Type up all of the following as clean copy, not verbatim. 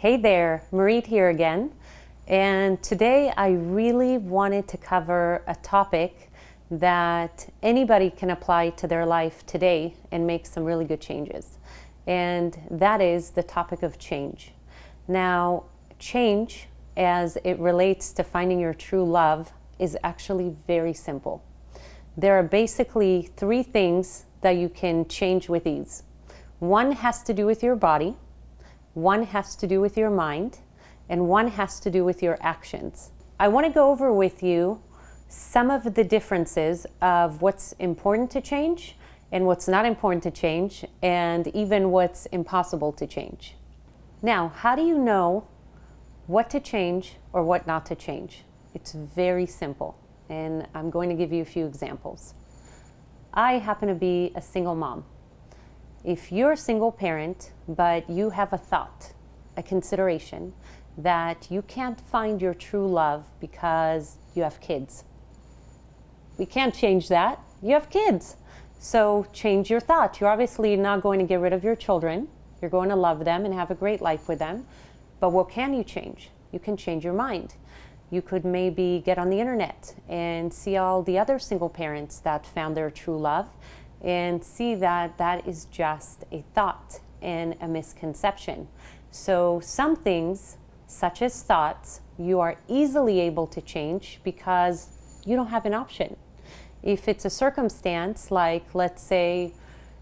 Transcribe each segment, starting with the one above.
Hey there, Mirit here again. And today I really wanted to cover a topic that anybody can apply to their life today and make some really good changes. And that is the topic of change. Now, change as it relates to finding your true love is actually very simple. There are basically three things that you can change with ease. One has to do with your body, one has to do with your mind, and one has to do with your actions. I want to go over with you some of the differences of what's important to change and what's not important to change, and even what's impossible to change. Now, how do you know what to change or what not to change? It's very simple, and I'm going to give you a few examples. I happen to be a single mom. If you're a single parent, but you have a thought, a consideration, that you can't find your true love because you have kids. We can't change that. You have kids. So change your thought. You're obviously not going to get rid of your children. You're going to love them and have a great life with them. But what can you change? You can change your mind. You could maybe get on the internet and see all the other single parents that found their true love and see that that is just a thought and a misconception. So some things, such as thoughts, you are easily able to change because you don't have an option. If it's a circumstance, like let's say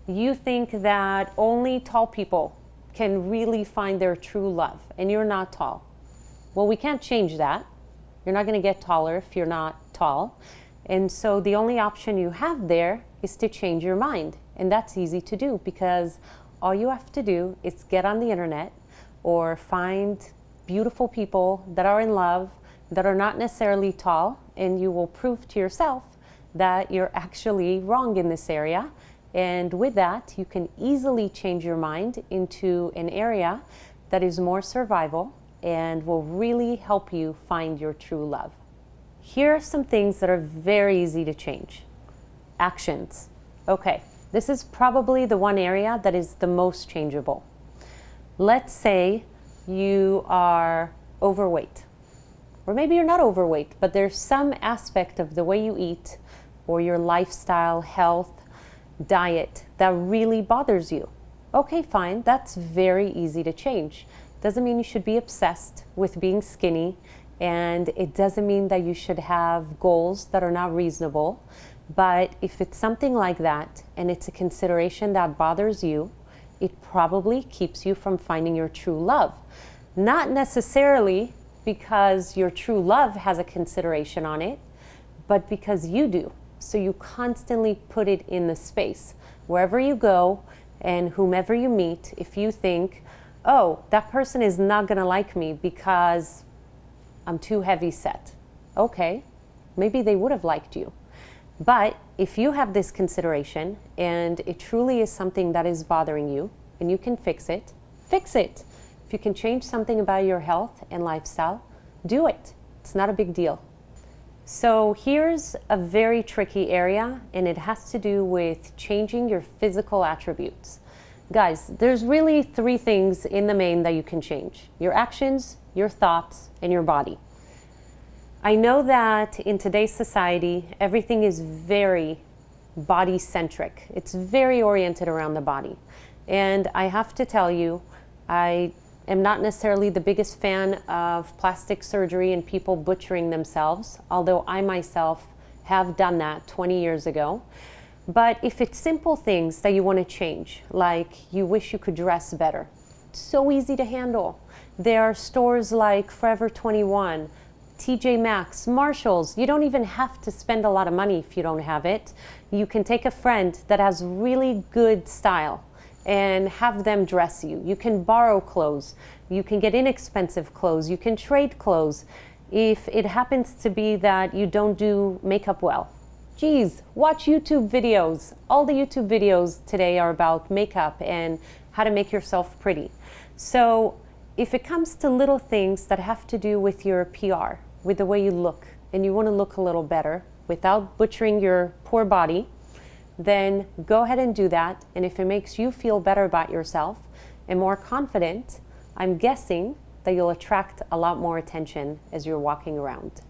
you think that only tall people can really find their true love and you're not tall. Well, we can't change that. You're not going to get taller if you're not tall. And so the only option you have there is to change your mind. And that's easy to do because all you have to do is get on the internet or find beautiful people that are in love, that are not necessarily tall, and you will prove to yourself that you're actually wrong in this area. And with that, you can easily change your mind into an area that is more survival and will really help you find your true love. Here are some things that are very easy to change. Actions. Okay, this is probably the one area that is the most changeable. Let's say you are overweight, or maybe you're not overweight, but there's some aspect of the way you eat or your lifestyle, health, diet that really bothers you. Okay, fine, that's very easy to change. Doesn't mean you should be obsessed with being skinny, and it doesn't mean that you should have goals that are not reasonable. But if it's something like that and it's a consideration that bothers you, it probably keeps you from finding your true love. Not necessarily because your true love has a consideration on it, but because you do. So you constantly put it in the space. Wherever you go and whomever you meet, if you think, oh, that person is not gonna like me because I'm too heavy set. Okay, maybe they would have liked you. But if you have this consideration and it truly is something that is bothering you and you can fix it, fix it. If you can change something about your health and lifestyle, do it. It's not a big deal. So here's a very tricky area, and it has to do with changing your physical attributes. Guys, there's really three things in the main that you can change: your actions, your thoughts, and your body. I know that in today's society, everything is very body-centric. It's very oriented around the body. And I have to tell you, I am not necessarily the biggest fan of plastic surgery and people butchering themselves, although I myself have done that 20 years ago. But if it's simple things that you want to change, like you wish you could dress better, it's so easy to handle. There are stores like Forever 21, TJ Maxx, Marshalls. You don't even have to spend a lot of money if you don't have it. You can take a friend that has really good style and have them dress you. You can borrow clothes. You can get inexpensive clothes. You can trade clothes. If it happens to be that you don't do makeup well, geez, watch YouTube videos. All the YouTube videos today are about makeup and how to make yourself pretty. So if it comes to little things that have to do with your PR, with the way you look, and you want to look a little better without butchering your poor body, then go ahead and do that. And if it makes you feel better about yourself and more confident, I'm guessing that you'll attract a lot more attention as you're walking around.